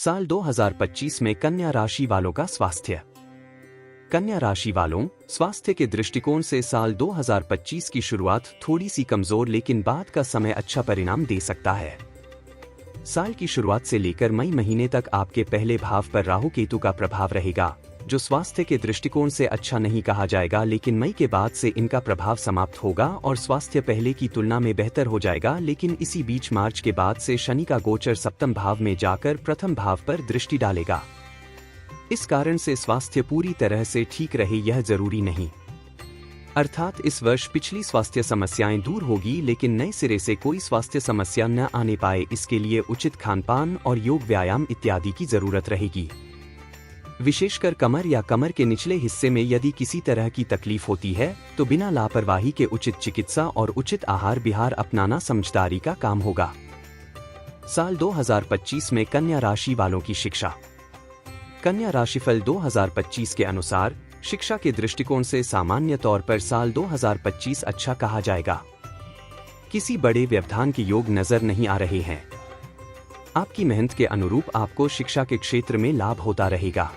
साल 2025 में कन्या राशि वालों का स्वास्थ्य। कन्या राशि वालों, स्वास्थ्य के दृष्टिकोण से साल 2025 की शुरुआत थोड़ी सी कमजोर लेकिन बाद का समय अच्छा परिणाम दे सकता है। साल की शुरुआत से लेकर मई महीने तक आपके पहले भाव पर राहु केतु का प्रभाव रहेगा, जो स्वास्थ्य के दृष्टिकोण से अच्छा नहीं कहा जाएगा, लेकिन मई के बाद से इनका प्रभाव समाप्त होगा और स्वास्थ्य पहले की तुलना में बेहतर हो जाएगा। लेकिन इसी बीच मार्च के बाद से शनि का गोचर सप्तम भाव में जाकर प्रथम भाव पर दृष्टि डालेगा। इस कारण से स्वास्थ्य पूरी तरह से ठीक रहे यह जरूरी नहीं, अर्थात इस वर्ष पिछली स्वास्थ्य समस्याएं दूर होगी लेकिन नए सिरे से कोई स्वास्थ्य समस्या न आने पाए, इसके लिए उचित खानपान और योग व्यायाम इत्यादि की जरूरत रहेगी। विशेषकर कमर या कमर के निचले हिस्से में यदि किसी तरह की तकलीफ होती है तो बिना लापरवाही के उचित चिकित्सा और उचित आहार विहार अपनाना समझदारी का काम होगा। साल 2025 में कन्या राशि वालों की शिक्षा। कन्या राशिफल 2025 के अनुसार शिक्षा के दृष्टिकोण से सामान्य तौर पर साल 2025 अच्छा कहा जाएगा। किसी बड़े व्यवधान के योग नजर नहीं आ रहे हैं। आपकी मेहनत के अनुरूप आपको शिक्षा के क्षेत्र में लाभ होता रहेगा।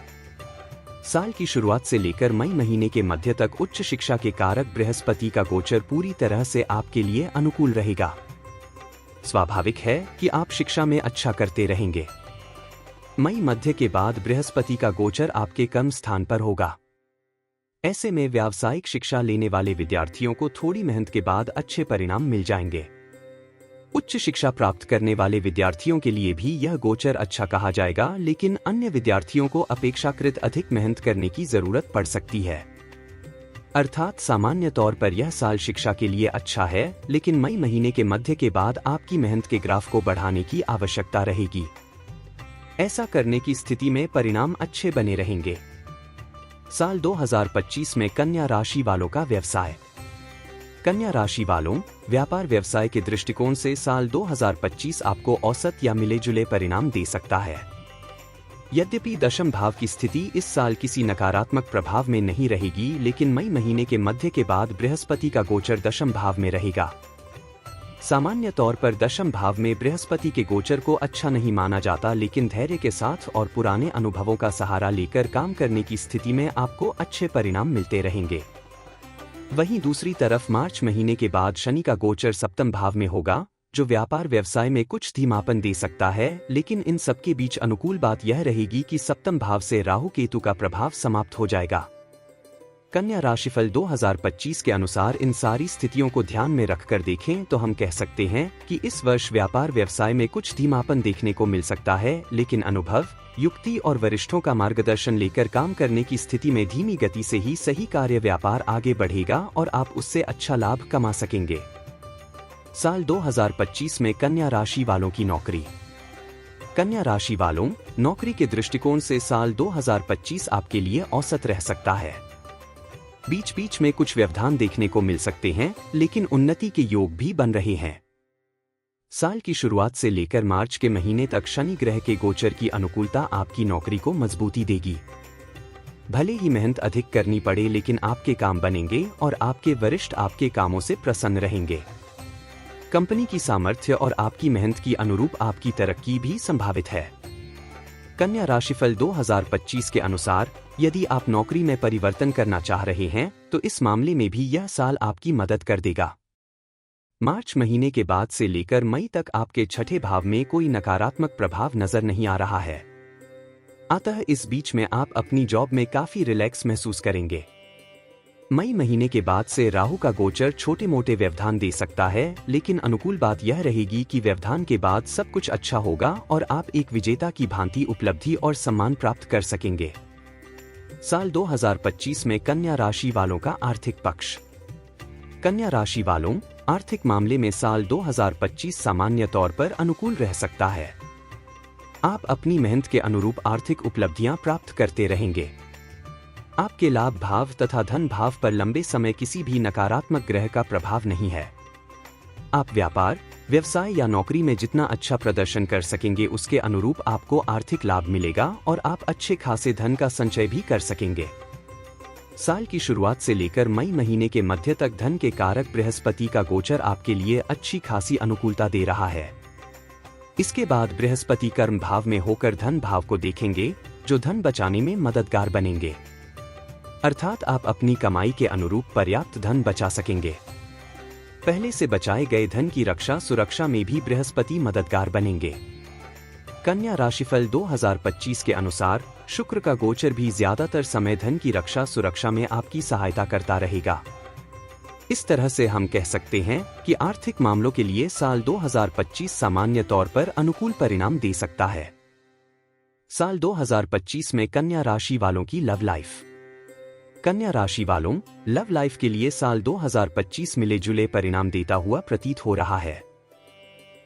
साल की शुरुआत से लेकर मई महीने के मध्य तक उच्च शिक्षा के कारक बृहस्पति का गोचर पूरी तरह से आपके लिए अनुकूल रहेगा। स्वाभाविक है कि आप शिक्षा में अच्छा करते रहेंगे। मई मध्य के बाद बृहस्पति का गोचर आपके कर्म स्थान पर होगा। ऐसे में व्यावसायिक शिक्षा लेने वाले विद्यार्थियों को थोड़ी मेहनत के बाद अच्छे परिणाम मिल जाएंगे। उच्च शिक्षा प्राप्त करने वाले विद्यार्थियों के लिए भी यह गोचर अच्छा कहा जाएगा, लेकिन अन्य विद्यार्थियों को अपेक्षाकृत अधिक मेहनत करने की जरूरत पड़ सकती है। अर्थात सामान्य तौर पर यह साल शिक्षा के लिए अच्छा है, लेकिन मई महीने के मध्य के बाद आपकी मेहनत के ग्राफ को बढ़ाने की आवश्यकता रहेगी। ऐसा करने की स्थिति में परिणाम अच्छे बने रहेंगे। साल 2025 में कन्या राशि वालों का व्यवसाय। कन्या राशि वालों, व्यापार व्यवसाय के दृष्टिकोण से साल 2025 आपको औसत या मिले जुले परिणाम दे सकता है। यद्यपि दशम भाव की स्थिति इस साल किसी नकारात्मक प्रभाव में नहीं रहेगी, लेकिन मई महीने के मध्य के बाद बृहस्पति का गोचर दशम भाव में रहेगा। सामान्य तौर पर दशम भाव में बृहस्पति के गोचर को अच्छा नहीं माना जाता, लेकिन धैर्य के साथ और पुराने अनुभवों का सहारा लेकर काम करने की स्थिति में आपको अच्छे परिणाम मिलते रहेंगे। वहीं दूसरी तरफ मार्च महीने के बाद शनि का गोचर सप्तम भाव में होगा, जो व्यापार व्यवसाय में कुछ धीमापन दे सकता है, लेकिन इन सबके बीच अनुकूल बात यह रहेगी कि सप्तम भाव से राहु केतु का प्रभाव समाप्त हो जाएगा। कन्या राशिफल 2025 के अनुसार इन सारी स्थितियों को ध्यान में रखकर देखें तो हम कह सकते हैं कि इस वर्ष व्यापार व्यवसाय में कुछ धीमापन देखने को मिल सकता है, लेकिन अनुभव, युक्ति और वरिष्ठों का मार्गदर्शन लेकर काम करने की स्थिति में धीमी गति से ही सही कार्य व्यापार आगे बढ़ेगा और आप उससे अच्छा लाभ कमा सकेंगे। साल 2025 में कन्या राशि वालों की नौकरी। कन्या राशि वालों, नौकरी के दृष्टिकोण से साल 2025 आपके लिए औसत रह सकता है। बीच बीच में कुछ व्यवधान देखने को मिल सकते हैं, लेकिन उन्नति के योग भी बन रहे हैं। साल की शुरुआत से लेकर मार्च के महीने तक शनि ग्रह के गोचर की अनुकूलता आपकी नौकरी को मजबूती देगी। भले ही मेहनत अधिक करनी पड़े, लेकिन आपके काम बनेंगे और आपके वरिष्ठ आपके कामों से प्रसन्न रहेंगे। कंपनी की सामर्थ्य और आपकी मेहनत की अनुरूप आपकी तरक्की भी संभावित है। कन्या राशिफल 2025 के अनुसार यदि आप नौकरी में परिवर्तन करना चाह रहे हैं तो इस मामले में भी यह साल आपकी मदद कर देगा। मार्च महीने के बाद से लेकर मई तक आपके छठे भाव में कोई नकारात्मक प्रभाव नजर नहीं आ रहा है, अतः इस बीच में आप अपनी जॉब में काफी रिलैक्स महसूस करेंगे। मई महीने के बाद से राहु का गोचर छोटे मोटे व्यवधान दे सकता है, लेकिन अनुकूल बात यह रहेगी कि व्यवधान के बाद सब कुछ अच्छा होगा और आप एक विजेता की भांति उपलब्धि और सम्मान प्राप्त कर सकेंगे। साल 2025 में कन्या राशि वालों का आर्थिक पक्ष। कन्या राशि वालों, आर्थिक मामले में साल 2025 सामान्य तौर पर अनुकूल रह सकता है। आप अपनी मेहनत के अनुरूप आर्थिक उपलब्धियां प्राप्त करते रहेंगे। आपके लाभ भाव तथा धन भाव पर लंबे समय किसी भी नकारात्मक ग्रह का प्रभाव नहीं है। आप व्यापार, व्यवसाय या नौकरी में जितना अच्छा प्रदर्शन कर सकेंगे उसके अनुरूप आपको आर्थिक लाभ मिलेगा और आप अच्छे खासे धन का संचय भी कर सकेंगे। साल की शुरुआत से लेकर मई महीने के मध्य तक धन के कारक बृहस्पति का गोचर आपके लिए अच्छी खासी अनुकूलता दे रहा है। इसके बाद बृहस्पति कर्म भाव में होकर धन भाव को देखेंगे, जो धन बचाने में मददगार बनेंगे। अर्थात आप अपनी कमाई के अनुरूप पर्याप्त धन बचा सकेंगे। पहले से बचाए गए धन की रक्षा सुरक्षा में भी बृहस्पति मददगार बनेंगे। कन्या राशिफल 2025 के अनुसार शुक्र का गोचर भी ज्यादातर समय धन की रक्षा सुरक्षा में आपकी सहायता करता रहेगा। इस तरह से हम कह सकते हैं कि आर्थिक मामलों के लिए साल 2025 सामान्य तौर पर अनुकूल परिणाम दे सकता है। साल 2025 में कन्या राशि वालों की लव लाइफ। कन्या राशि वालों, लव लाइफ के लिए साल 2025 मिले जुले परिणाम देता हुआ प्रतीत हो रहा है।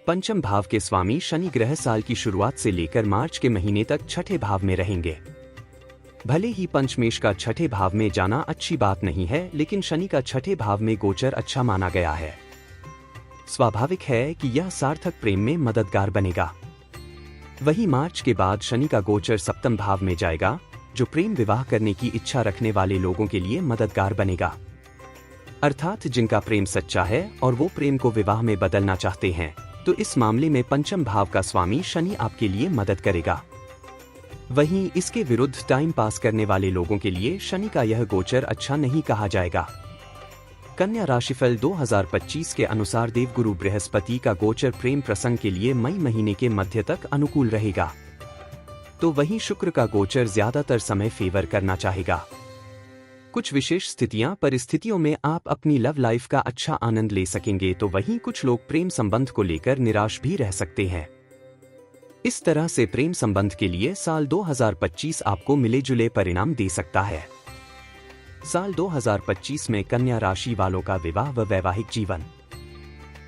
पंचम भाव के स्वामी शनि ग्रह साल की शुरुआत से लेकर मार्च के महीने तक छठे भाव में रहेंगे। भले ही पंचमेश का छठे भाव में जाना अच्छी बात नहीं है, लेकिन शनि का छठे भाव में गोचर अच्छा माना गया है। स्वाभाविक है कि यह सार्थक प्रेम में मददगार बनेगा। वहीं मार्च के बाद शनि का गोचर सप्तम भाव में जाएगा, जो प्रेम विवाह करने की इच्छा रखने वाले लोगों के लिए मददगार बनेगा। अर्थात जिनका प्रेम सच्चा है और वो प्रेम को विवाह में बदलना चाहते हैं, तो इस मामले में पंचम भाव का स्वामी शनि आपके लिए मदद करेगा। वहीं इसके विरुद्ध टाइम पास करने वाले लोगों के लिए शनि का यह गोचर अच्छा नहीं कहा जाएगा। कन्या राशिफल 2025 के अनुसार देवगुरु बृहस्पति का गोचर प्रेम प्रसंग के लिए मई महीने के मध्य तक अनुकूल रहेगा, तो वहीं शुक्र का गोचर ज्यादातर समय फेवर करना चाहेगा। कुछ विशेष परिस्थितियों में आप अपनी लव लाइफ का अच्छा आनंद ले सकेंगे, तो वहीं कुछ लोग प्रेम संबंध को लेकर निराश भी रह सकते हैं। इस तरह से प्रेम संबंध के लिए साल 2025 आपको मिले जुले परिणाम दे सकता है। साल 2025 में कन्या राशि वालों का विवाह व वैवाहिक जीवन।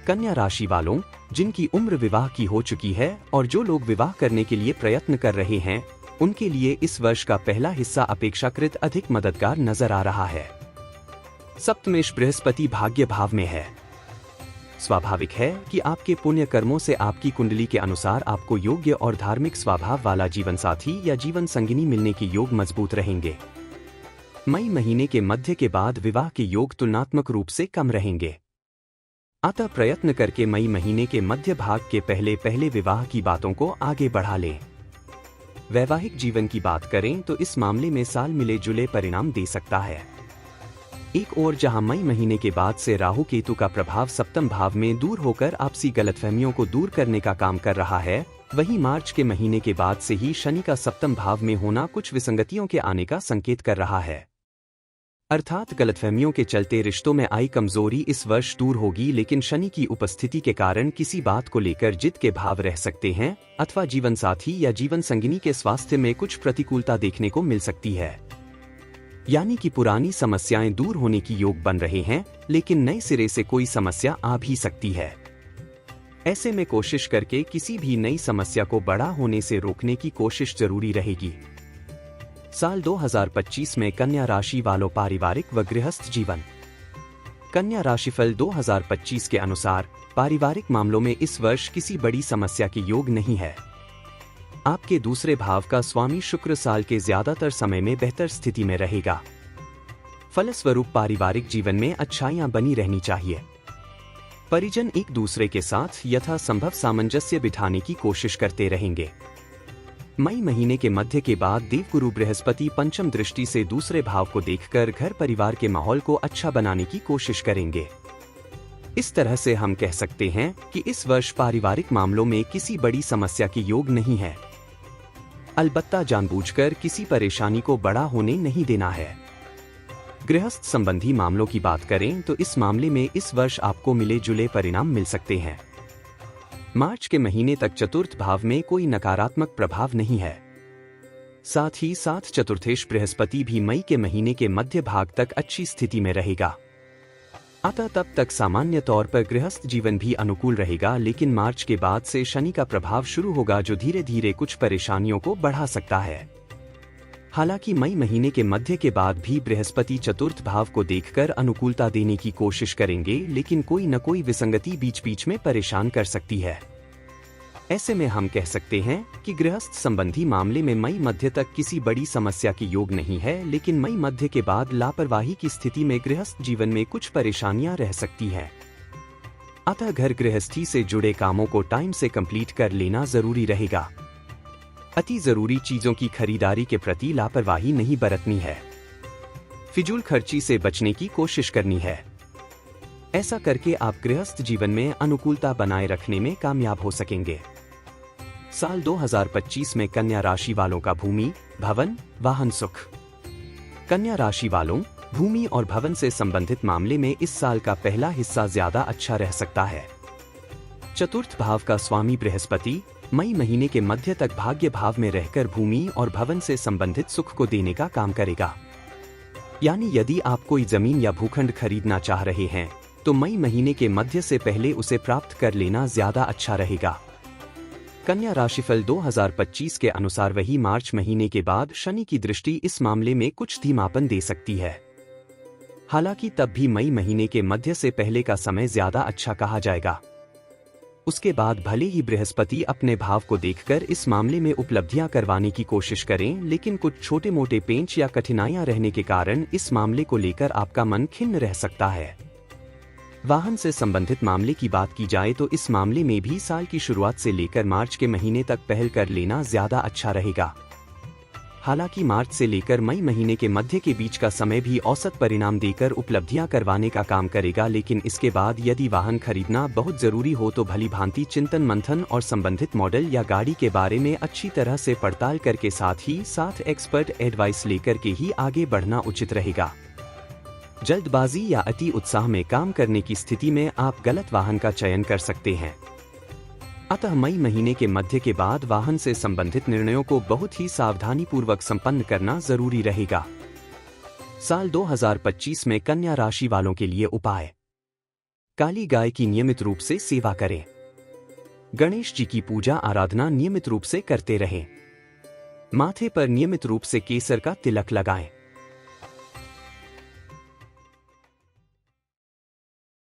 कन्या राशि वालों, जिनकी उम्र विवाह की हो चुकी है और जो लोग विवाह करने के लिए प्रयत्न कर रहे हैं, उनके लिए इस वर्ष का पहला हिस्सा अपेक्षाकृत अधिक मददगार नजर आ रहा है। सप्तमेश बृहस्पति भाग्य भाव में है। स्वाभाविक है कि आपके पुण्य कर्मों से आपकी कुंडली के अनुसार आपको योग्य और धार्मिक स्वभाव वाला जीवन साथी या जीवन संगिनी मिलने के योग मजबूत रहेंगे। मई महीने के मध्य के बाद विवाह के योग तुलनात्मक रूप से कम रहेंगे। अतः प्रयत्न करके मई महीने के मध्य भाग के पहले विवाह की बातों को आगे बढ़ा लें। वैवाहिक जीवन की बात करें तो इस मामले में साल मिले जुले परिणाम दे सकता है। एक ओर जहां मई महीने के बाद से राहु केतु का प्रभाव सप्तम भाव में दूर होकर आपसी गलतफहमियों को दूर करने का काम कर रहा है, वहीं मार्च के महीने के बाद से ही शनि का सप्तम भाव में होना कुछ विसंगतियों के आने का संकेत कर रहा है। अर्थात गलतफहमियों के चलते रिश्तों में आई कमजोरी इस वर्ष दूर होगी, लेकिन शनि की उपस्थिति के कारण किसी बात को लेकर जिद के भाव रह सकते हैं, अथवा जीवन साथी या जीवन संगिनी के स्वास्थ्य में कुछ प्रतिकूलता देखने को मिल सकती है। यानी कि पुरानी समस्याएं दूर होने की योग बन रहे हैं, लेकिन नए सिरे से कोई समस्या आ भी सकती है। ऐसे में कोशिश करके किसी भी नई समस्या को बड़ा होने से रोकने की कोशिश जरूरी रहेगी। साल 2025 में कन्या राशि वालों पारिवारिक व गृहस्थ जीवन। कन्या राशिफल 2025 के अनुसार पारिवारिक मामलों में इस वर्ष किसी बड़ी समस्या के योग नहीं है। आपके दूसरे भाव का स्वामी शुक्र साल के ज्यादातर समय में बेहतर स्थिति में रहेगा। फलस्वरूप पारिवारिक जीवन में अच्छाइयां बनी रहनी चाहिए। परिजन एक दूसरे के साथ यथासंभव सामंजस्य बिठाने की कोशिश करते रहेंगे। मई महीने के मध्य के बाद देवगुरु बृहस्पति पंचम दृष्टि से दूसरे भाव को देखकर घर परिवार के माहौल को अच्छा बनाने की कोशिश करेंगे। इस तरह से हम कह सकते हैं कि इस वर्ष पारिवारिक मामलों में किसी बड़ी समस्या के योग नहीं है। अलबत्ता जानबूझकर किसी परेशानी को बड़ा होने नहीं देना है। गृहस्थ संबंधी मामलों की बात करें तो इस मामले में इस वर्ष आपको मिले जुले परिणाम मिल सकते हैं। मार्च के महीने तक चतुर्थ भाव में कोई नकारात्मक प्रभाव नहीं है। साथ ही साथ चतुर्थेश बृहस्पति भी मई के महीने के मध्य भाग तक अच्छी स्थिति में रहेगा। अतः तब तक सामान्य तौर पर गृहस्थ जीवन भी अनुकूल रहेगा, लेकिन मार्च के बाद से शनि का प्रभाव शुरू होगा, जो धीरे धीरे कुछ परेशानियों को बढ़ा सकता है। हालांकि मई महीने के मध्य के बाद भी बृहस्पति चतुर्थ भाव को देखकर अनुकूलता देने की कोशिश करेंगे, लेकिन कोई न कोई विसंगति बीच बीच में परेशान कर सकती है। ऐसे में हम कह सकते हैं कि गृहस्थ संबंधी मामले में मई मध्य तक किसी बड़ी समस्या की योग नहीं है, लेकिन मई मध्य के बाद लापरवाही की स्थिति में गृहस्थ जीवन में कुछ परेशानियां रह सकती हैं। अतः घर गृहस्थी से जुड़े कामों को टाइम से कंप्लीट कर लेना जरूरी रहेगा। अति जरूरी चीजों की खरीदारी के प्रति लापरवाही नहीं बरतनी है। फिजूल खर्ची से बचने की कोशिश करनी है। ऐसा करके आप गृहस्थ जीवन में अनुकूलता बनाए रखने में कामयाब हो सकेंगे। साल 2025 में कन्या राशि वालों का भूमि, भवन, वाहन सुख। कन्या राशि वालों, भूमि और भवन से संबंधित मामले में इस साल का पहला हिस्सा ज्यादा अच्छा रह सकता है। चतुर्थ भाव का स्वामी बृहस्पति मई महीने के मध्य तक भाग्य भाव में रहकर भूमि और भवन से संबंधित सुख को देने का काम करेगा। यानी यदि आप कोई जमीन या भूखंड खरीदना चाह रहे हैं तो मई महीने के मध्य से पहले उसे प्राप्त कर लेना ज्यादा अच्छा रहेगा। कन्या राशिफल 2025 के अनुसार वही मार्च महीने के बाद शनि की दृष्टि इस मामले में कुछ धीमापन दे सकती है। हालांकि तब भी मई महीने के मध्य से पहले का समय ज्यादा अच्छा कहा जाएगा। उसके बाद भले ही बृहस्पति अपने भाव को देखकर इस मामले में उपलब्धियां करवाने की कोशिश करें, लेकिन कुछ छोटे मोटे पेंच या कठिनाइयां रहने के कारण इस मामले को लेकर आपका मन खिन्न रह सकता है। वाहन से संबंधित मामले की बात की जाए तो इस मामले में भी साल की शुरुआत से लेकर मार्च के महीने तक पहल कर लेना ज्यादा अच्छा रहेगा। हालांकि मार्च से लेकर मई महीने के मध्य के बीच का समय भी औसत परिणाम देकर उपलब्धियां करवाने का काम करेगा, लेकिन इसके बाद यदि वाहन खरीदना बहुत जरूरी हो तो भली भांति चिंतन मंथन और संबंधित मॉडल या गाड़ी के बारे में अच्छी तरह से पड़ताल करके साथ एक्सपर्ट एडवाइस लेकर के ही आगे बढ़ना उचित रहेगा। जल्दबाजी या अति उत्साह में काम करने की स्थिति में आप गलत वाहन का चयन कर सकते हैं। अतः मई महीने के मध्य के बाद वाहन से संबंधित निर्णयों को बहुत ही सावधानी पूर्वक संपन्न करना जरूरी रहेगा। साल 2025 में कन्या राशि वालों के लिए उपाय। काली गाय की नियमित रूप से सेवा करें। गणेश जी की पूजा आराधना नियमित रूप से करते रहें। माथे पर नियमित रूप से केसर का तिलक लगाएं।